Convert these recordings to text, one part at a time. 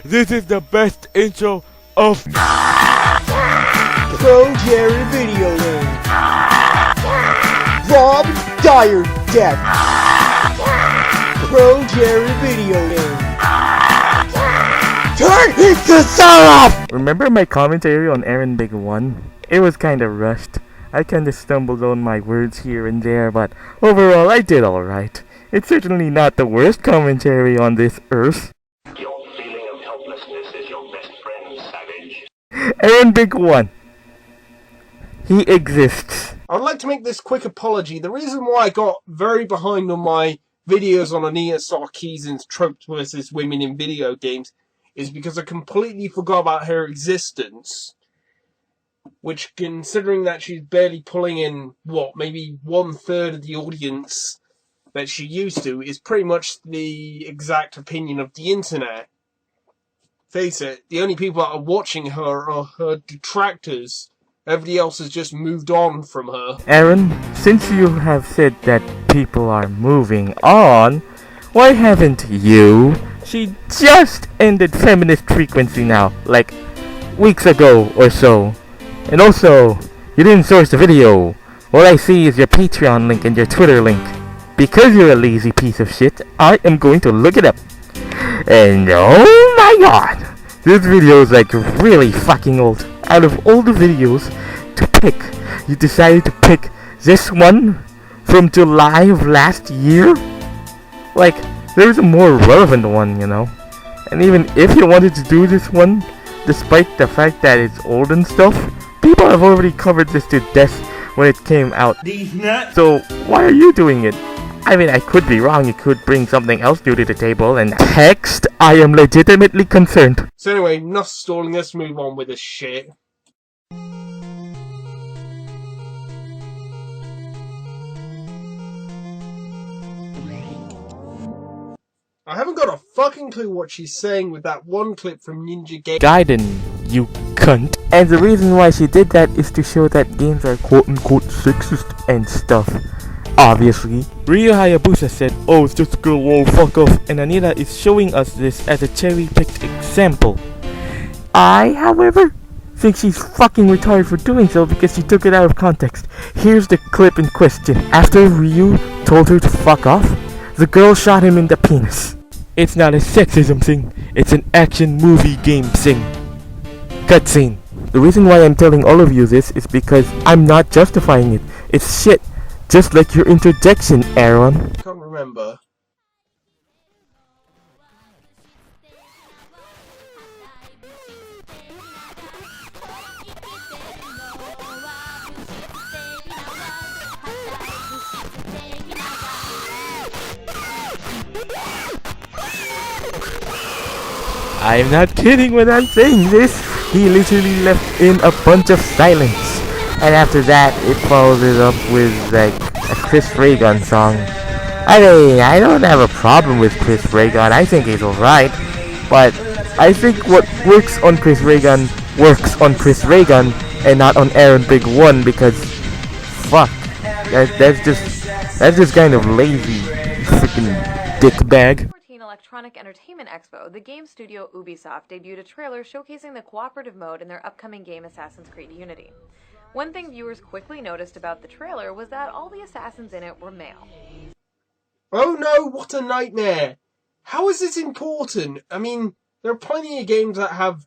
This is the best intro of Pro Jerry Video Game. Rob Dyer Death. Pro Jerry Video Game. Turn the sound off! Remember my commentary on Aaronbig1? It was kinda rushed. I kinda stumbled on my words here and there, but overall I did alright. It's certainly not the worst commentary on this earth. Your feeling of helplessness is your best friend, savage. Aaronbig1. He exists. I'd like to make this quick apology. The reason why I got very behind on my videos on Ania Sarkeesian's tropes versus women in video games is because I completely forgot about her existence. Which, considering that she's barely pulling in, maybe 1/3 of the audience that she used to, is pretty much the exact opinion of the internet. Face it, the only people that are watching her are her detractors. Everybody else has just moved on from her. Aaron, since you have said that people are moving on, why haven't you? She just ended Feminist Frequency now, like weeks ago or so. And also, you didn't source the video. All I see is your Patreon link and your Twitter link. Because you're a lazy piece of shit, I am going to look it up. And oh my god, this video is like really fucking old. Out of all the videos to pick, you decided to pick this one from July of last year? Like, there's a more relevant one, you know? And even if you wanted to do this one, despite the fact that it's old and stuff, people have already covered this to death when it came out. So, why are you doing it? I mean, I could be wrong, you could bring something else new to the table, and text, I am legitimately concerned. So anyway, enough stalling, let's move on with this shit. I haven't got a fucking clue what she's saying with that one clip from Ninja Gaiden, you cunt. And the reason why she did that is to show that games are quote-unquote sexist and stuff. Obviously. Ryu Hayabusa said, "Oh, it's just a girl, whoa, fuck off," and Anita is showing us this as a cherry-picked example. I, however, think she's fucking retarded for doing so because she took it out of context. Here's the clip in question. After Ryu told her to fuck off, the girl shot him in the penis. It's not a sexism thing, it's an action movie game thing. Cutscene. The reason why I'm telling all of you this is because I'm not justifying it. It's shit. Just like your interjection, Aaron. I can't remember. I'm not kidding when I'm saying this. He literally left in a bunch of silence. And after that, it follows it up with like a Chris Ray Gun song. I mean, I don't have a problem with Chris Ray Gun. I think he's alright. But I think what works on Chris Ray Gun works on Chris Ray Gun and not on Aaronbig1 because fuck. That's just kind of lazy, freaking dickbag. Electronic Entertainment Expo, the game studio Ubisoft debuted a trailer showcasing the cooperative mode in their upcoming game Assassin's Creed Unity. One thing viewers quickly noticed about the trailer was that all the assassins in it were male. Oh no, what a nightmare! How is this important? I mean, there are plenty of games that have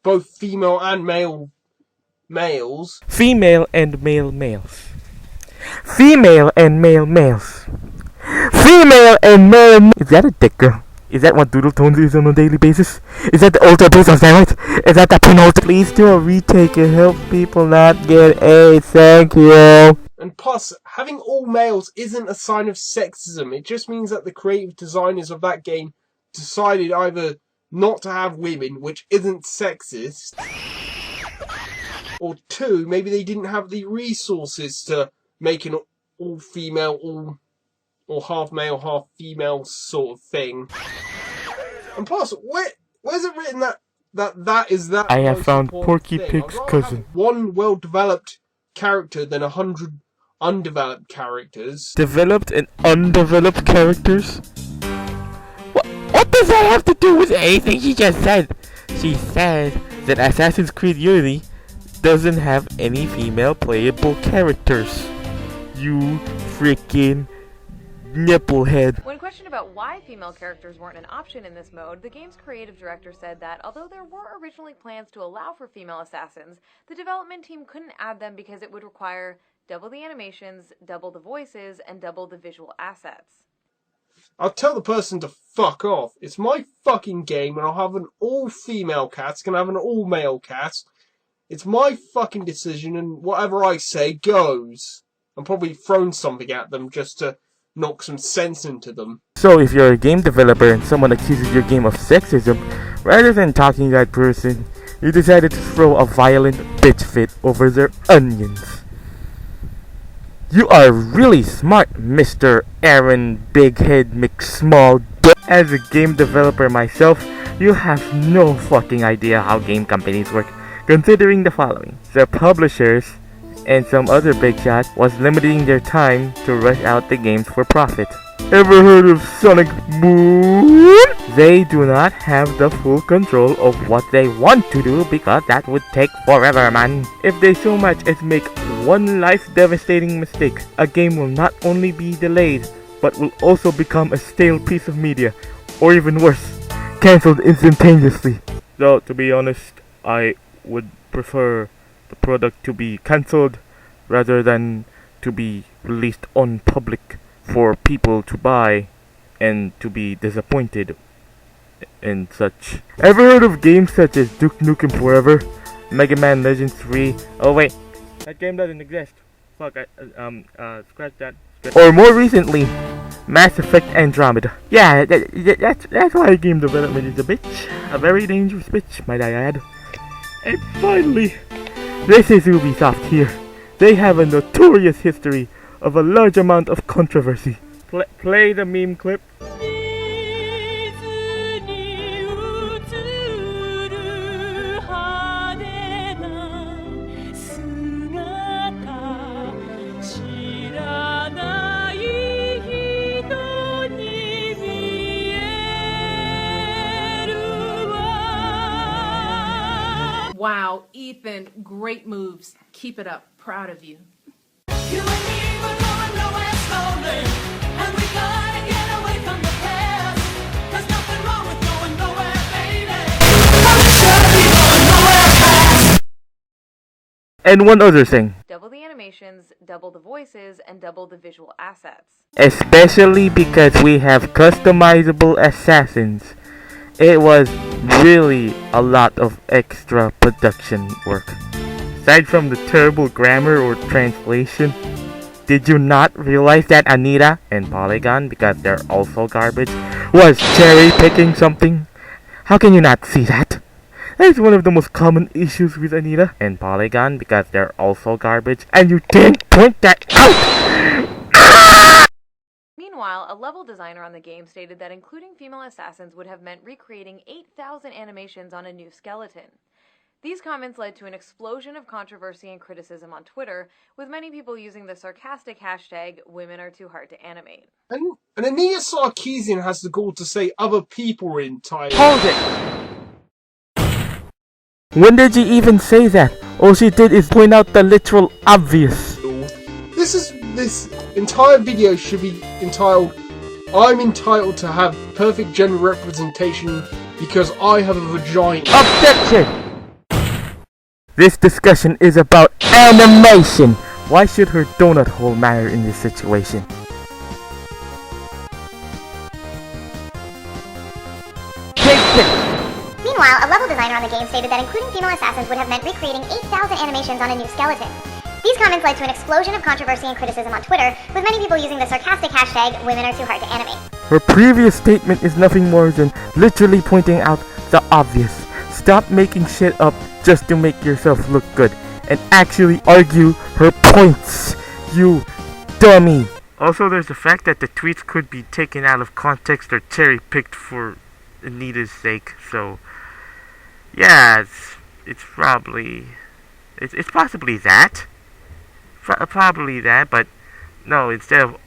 both female and male males. Female and male males. Female and male males. Female and male. Is that a dick girl? Is that what Doodle Tones is on a daily basis? Is that the Ultra Boost on steroids? Is that the penultimate? Please do a retake and help people not get AIDS. Thank you. And plus, having all males isn't a sign of sexism. It just means that the creative designers of that game decided either not to have women, which isn't sexist, or two, maybe they didn't have the resources to make an all-female, or half-male, half-female sort of thing. And plus, where's it written that is that? I have found Porky Pig's cousin. One well-developed character than 100 undeveloped characters. Developed and undeveloped characters? What does that have to do with anything she just said? She said that Assassin's Creed Unity doesn't have any female playable characters. You freaking nipplehead. When questioned about why female characters weren't an option in this mode, the game's creative director said that although there were originally plans to allow for female assassins, the development team couldn't add them because it would require double the animations, double the voices, and double the visual assets. I'll tell the person to fuck off. It's my fucking game and I'll have an all-female cat. It's gonna have an all-male cat. It's my fucking decision and whatever I say goes. I'm probably throwing something at them just to knock some sense into them. So if you're a game developer and someone accuses your game of sexism, rather than talking to that person, you decided to throw a violent bitch fit over their onions. You are really smart, Mr. Aaronbig1 McSmall. As a game developer myself, you have no fucking idea how game companies work, considering the following. The publishers and some other big shots was limiting their time to rush out the games for profit. Ever heard of Sonic Boom? They do not have the full control of what they want to do because that would take forever, man. If they so much as make one life-devastating mistake, a game will not only be delayed, but will also become a stale piece of media, or even worse, cancelled instantaneously. Though, to be honest, I would prefer the product to be cancelled rather than to be released on public for people to buy and to be disappointed and such. Ever heard of games such as Duke Nukem Forever, Mega Man Legends 3? Oh wait, that game doesn't exist. Fuck, scratch that. Or more recently, Mass Effect Andromeda. Yeah, that's why game development is a bitch. A very dangerous bitch, might I add. And finally, this is Ubisoft here. They have a notorious history of a large amount of controversy. Play the meme clip. Wow, Ethan, great moves. Keep it up. Proud of you. You and me, we're going nowhere slowly, and we gotta get away from the past. There's nothing wrong with going nowhere, baby. And one other thing. Double the animations, double the voices, and double the visual assets. Especially because we have customizable assassins. It was really a lot of extra production work. Aside from the terrible grammar or translation, did you not realize that Anita and Polygon, because they're also garbage, was cherry picking something? How can you not see that? That is one of the most common issues with Anita and Polygon, because they're also garbage, and you didn't point that out! Meanwhile, a level designer on the game stated that including female assassins would have meant recreating 8,000 animations on a new skeleton. These comments led to an explosion of controversy and criticism on Twitter, with many people using the sarcastic hashtag #WomenAreTooHardToAnimate. And Anita Sarkeesian has the gall to say other people are entitled. Hold it! When did you even say that? All she did is point out the literal obvious. This entire video should be entitled, I'm entitled to have perfect gender representation because I have a vagina. Objection! This discussion is about animation. Why should her donut hole matter in this situation? Meanwhile, a level designer on the game stated that including female assassins would have meant recreating 8,000 animations on a new skeleton. These comments led to an explosion of controversy and criticism on Twitter, with many people using the sarcastic hashtag #WomenAreTooHardToAnimate. Her previous statement is nothing more than literally pointing out the obvious. Stop making shit up just to make yourself look good, and actually argue her points, you dummy. Also, there's the fact that the tweets could be taken out of context or cherry-picked for Anita's sake, so yeah, it's possibly that. Probably that, but no, instead of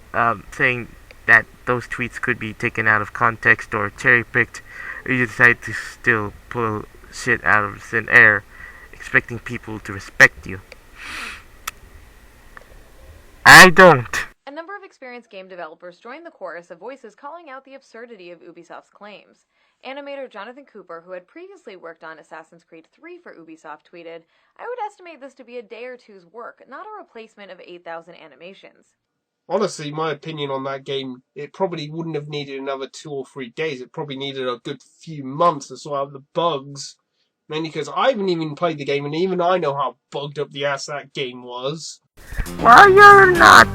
saying that those tweets could be taken out of context or cherry-picked, or you decide to still pull shit out of thin air, expecting people to respect you. I don't. A number of experienced game developers joined the chorus of voices calling out the absurdity of Ubisoft's claims. Animator Jonathan Cooper, who had previously worked on Assassin's Creed 3 for Ubisoft, tweeted, "I would estimate this to be a day or two's work, not a replacement of 8,000 animations." Honestly, my opinion on that game, it probably wouldn't have needed another 2 or 3 days. It probably needed a good few months to sort out the bugs. Mainly because I haven't even played the game, and even I know how bugged up the ass that game was. Well, you're not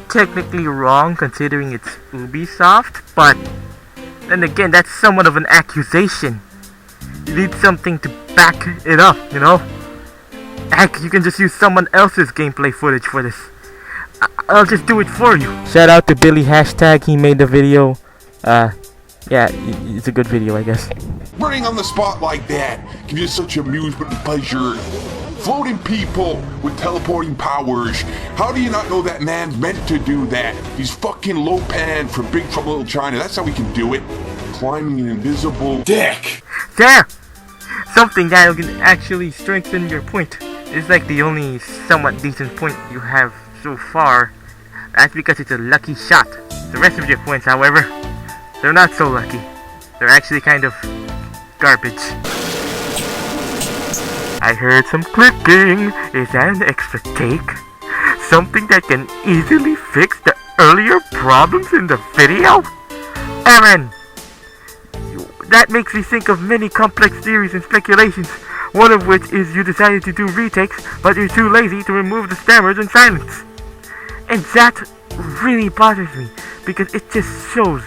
technically wrong considering it's Ubisoft, but then again, that's somewhat of an accusation. You need something to back it up, you know? Heck, you can just use someone else's gameplay footage for this. I'll just do it for you. Shout out to Billy Hashtag, he made the video. Yeah, it's a good video, I guess. Running on the spot like that gives you such amusement and pleasure. Floating people with teleporting powers. How do you not know that man's meant to do that? He's fucking Lopan from Big Trouble in Little China. That's how he can do it. Climbing an invisible dick. There! Something that can actually strengthen your point. It's like the only somewhat decent point you have so far. That's because it's a lucky shot. The rest of your points, however, they're not so lucky. They're actually kind of garbage. I heard some clicking. Is that an extra take? Something that can easily fix the earlier problems in the video? Aaron! That makes me think of many complex theories and speculations, one of which is you decided to do retakes, but you're too lazy to remove the stammers and silence. And that really bothers me, because it just shows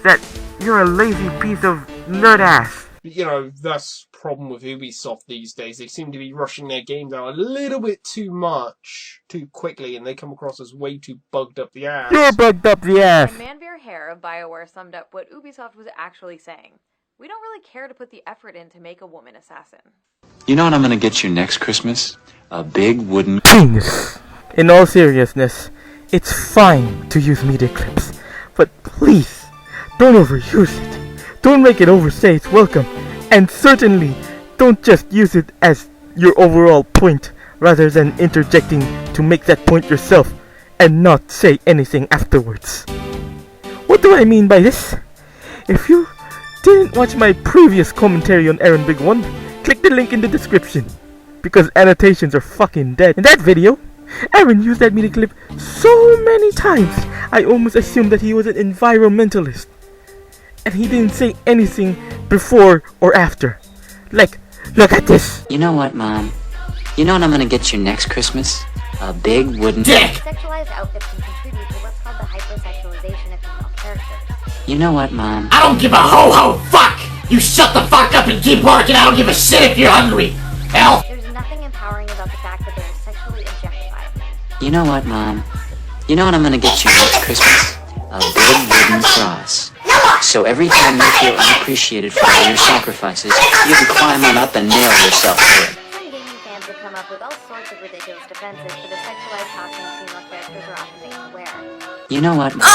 that you're a lazy piece of nerd ass. You know, that's the problem with Ubisoft these days. They seem to be rushing their games out a little bit too much, too quickly, and they come across as way too bugged up the ass. You're bugged up the ass! And Manveer Hare of BioWare summed up what Ubisoft was actually saying. "We don't really care to put the effort in to make a woman assassin." You know what I'm gonna get you next Christmas? A big wooden Penis. In all seriousness, it's fine to use media clips, but please, don't overuse it. Don't make it overstay its welcome, and certainly don't just use it as your overall point, rather than interjecting to make that point yourself, and not say anything afterwards. What do I mean by this? If you didn't watch my previous commentary on Aaronbig1, click the link in the description, because annotations are fucking dead. In that video, Aaron used that media clip so many times, I almost assumed that he was an environmentalist. And he didn't say anything before or after. Like, look at this. You know what, Mom? You know what I'm gonna get you next Christmas? A big wooden dick! Sexualized outfits can contribute to what's called the hypersexualization of female characters. You know what, Mom? I don't give a ho-ho fuck! You shut the fuck up and keep working. I don't give a shit if you're hungry. Hell! There's nothing empowering about the fact that they are sexually objectified. You know what, Mom? You know what I'm gonna get you next Christmas? A big wooden cross. So every time you feel unappreciated for all your sacrifices, you can climb on up and nail yourself to it. Some gaming fans would come up with all sorts of ridiculous defenses for the sexualized costumes female characters are often made to wear. You know what, Mom?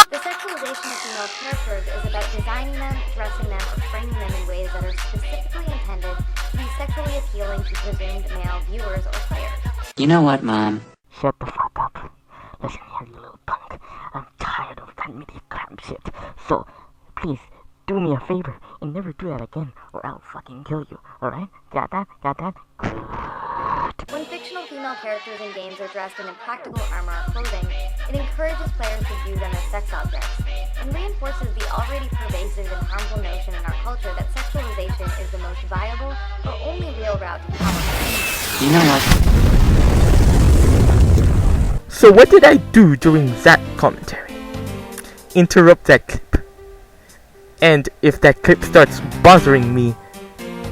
The sexualization of female characters is about designing them, dressing them, or framing them in ways that are specifically intended to be sexually appealing to presumed male viewers or players. You know what, Mom? Shut the fuck up. Listen here, you little punk. I'm tired of that media crap shit. So, please, do me a favor and never do that again, or I'll fucking kill you, alright? Got that? Got that? When fictional female characters in games are dressed in impractical armor or clothing, it encourages players to view them as sex objects, and reinforces the already pervasive and harmful notion in our culture that sexualization is the most viable or only real route to power. You know what? So what did I do during that commentary? Interrupt that clip. And if that clip starts bothering me,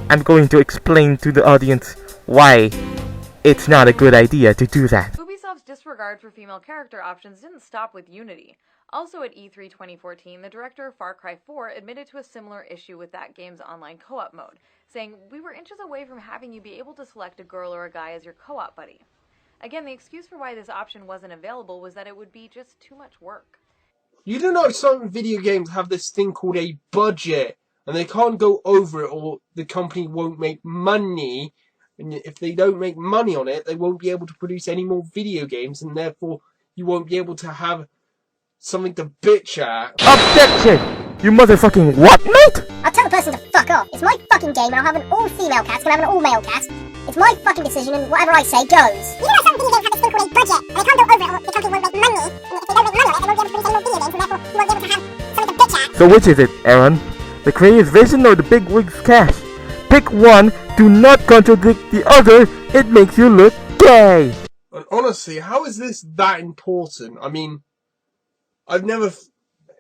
I'm going to explain to the audience why it's not a good idea to do that. Ubisoft's disregard for female character options didn't stop with Unity. Also at E3 2014, the director of Far Cry 4 admitted to a similar issue with that game's online co-op mode, saying, "We were inches away from having you be able to select a girl or a guy as your co-op buddy." Again, the excuse for why this option wasn't available was that it would be just too much work. You do know some video games have this thing called a budget, and they can't go over it or the company won't make money. And if they don't make money on it, they won't be able to produce any more video games, and therefore you won't be able to have something to bitch at. Objection! You motherfucking what, mate? I'll tell the person to fuck off. It's my fucking game and I'll have an all-female cast and I'll have an all-male cast. It's my fucking decision and whatever I say goes. You know some video games have this thing called a budget, and they can't go over it or the company won't make money. And if they don't make money on it, they won't be able to produce any more video games, and therefore you won't be able to have something to bitch at. So which is it, Aaron? The creator's vision or the big wig's cash? Pick one, do not contradict the other, it makes you look gay! And honestly, how is this that important? I mean, I've never...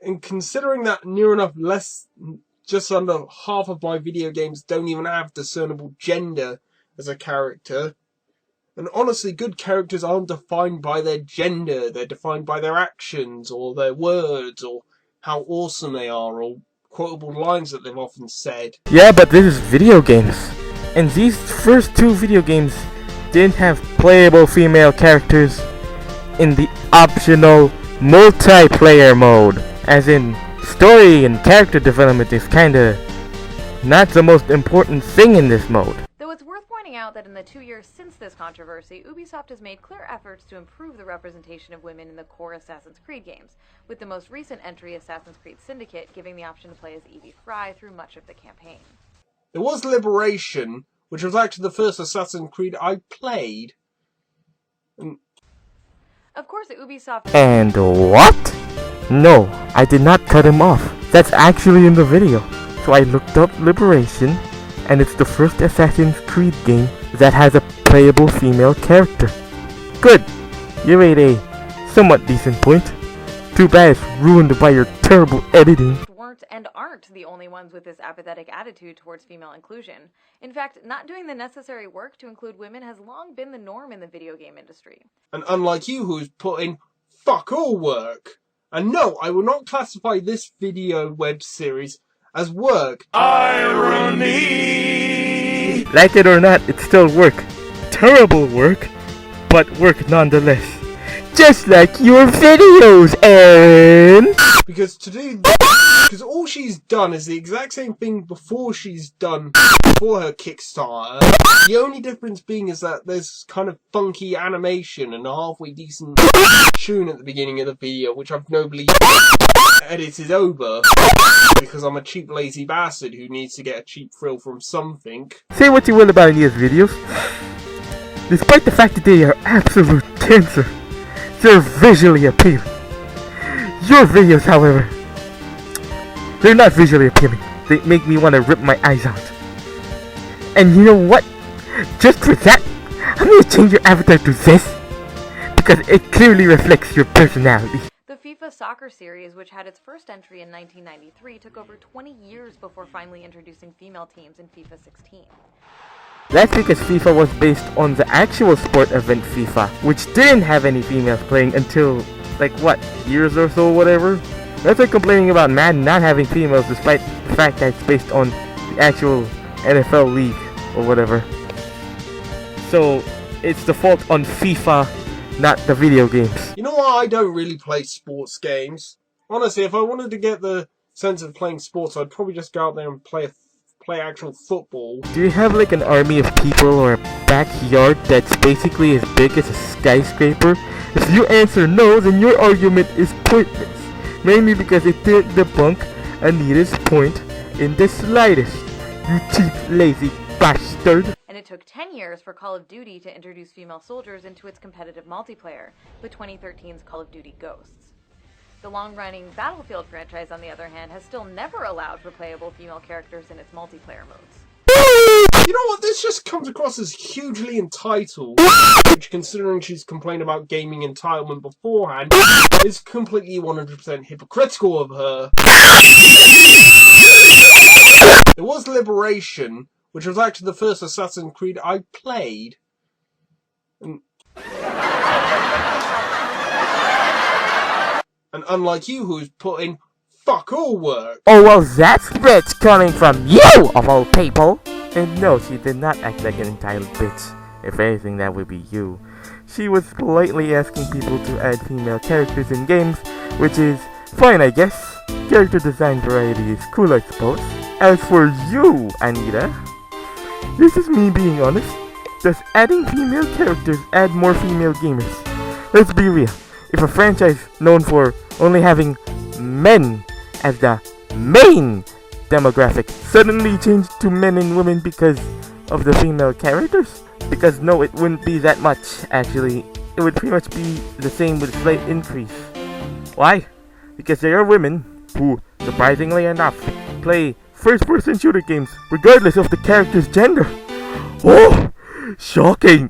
And considering that near enough just under half of my video games don't even have discernible gender as a character. And honestly, good characters aren't defined by their gender, they're defined by their actions, or their words, or how awesome they are, or quotable lines that they've often said. Yeah, but this is video games. And these first two video games didn't have playable female characters in the optional multiplayer mode. As in, story and character development is kinda not the most important thing in this mode. Though it's worth pointing out that in the 2 years since this controversy, Ubisoft has made clear efforts to improve the representation of women in the core Assassin's Creed games, with the most recent entry, Assassin's Creed Syndicate, giving the option to play as Evie Fry through much of the campaign. There was Liberation, which was actually the first Assassin's Creed I played. Of course, Ubisoft... And what? No, I did not cut him off. That's actually in the video. So I looked up Liberation, and it's the first Assassin's Creed game that has a playable female character. Good! You made a somewhat decent point. Too bad it's ruined by your terrible editing. Weren't and aren't the only ones with this apathetic attitude towards female inclusion. In fact, not doing the necessary work to include women has long been the norm in the video game industry. And unlike you, who's put in fuck all work. And no, I will not classify this video web series as work. Irony! Like it or not, it's still work. Terrible work, but work nonetheless. Just like your videos, Aaron! Because all she's done is the exact same thing before she's done for her Kickstarter. The only difference being is that there's kind of funky animation and a halfway decent tune at the beginning of the video, which I've nobly edited over because I'm a cheap lazy bastard who needs to get a cheap thrill from something. Say what you will about Nia's videos. Despite the fact that they are absolute cancer, they're visually appealing. Your videos, however, they're not visually appealing. They make me want to rip my eyes out. And you know what? Just for that, I'm gonna change your avatar to this, because it clearly reflects your personality. The FIFA Soccer series, which had its first entry in 1993, took over 20 years before finally introducing female teams in FIFA 16. That's because FIFA was based on the actual sport event FIFA, which didn't have any females playing until, like what, years or so, whatever? That's like complaining about Madden not having females despite the fact that it's based on the actual NFL league or whatever. So, it's the fault on FIFA, not the video games. You know what? I don't really play sports games. Honestly, if I wanted to get the sense of playing sports, I'd probably just go out there and play actual football. Do you have like an army of people or a backyard that's basically as big as a skyscraper? If you answer no, then your argument is pointless. Mainly because it didn't debunk Anita's point in the slightest. You cheap, lazy bastard. And it took 10 years for Call of Duty to introduce female soldiers into its competitive multiplayer, with 2013's Call of Duty Ghosts. The long-running Battlefield franchise, on the other hand, has still never allowed for playable female characters in its multiplayer modes. You know what? This just comes across as hugely entitled, which, considering she's complained about gaming entitlement beforehand, is completely 100% hypocritical of her. There was Liberation, which was actually the first Assassin's Creed I played. And unlike you, who's put in fuck all work. Oh, well, that's bitch coming from you, of all people. And no, she did not act like an entitled bitch. If anything, that would be you. She was politely asking people to add female characters in games, which is Fine, I guess. Character design variety is cool, I suppose. As for you, Anita, this is me being honest. Does adding female characters add more female gamers? Let's be real. If a franchise known for only having men as the main demographic suddenly changed to men and women because of the female characters? Because no, it wouldn't be that much, actually. It would pretty much be the same with a slight increase. Why? Because there are women who, surprisingly enough, play first-person shooter games regardless of the character's gender. Oh! Shocking!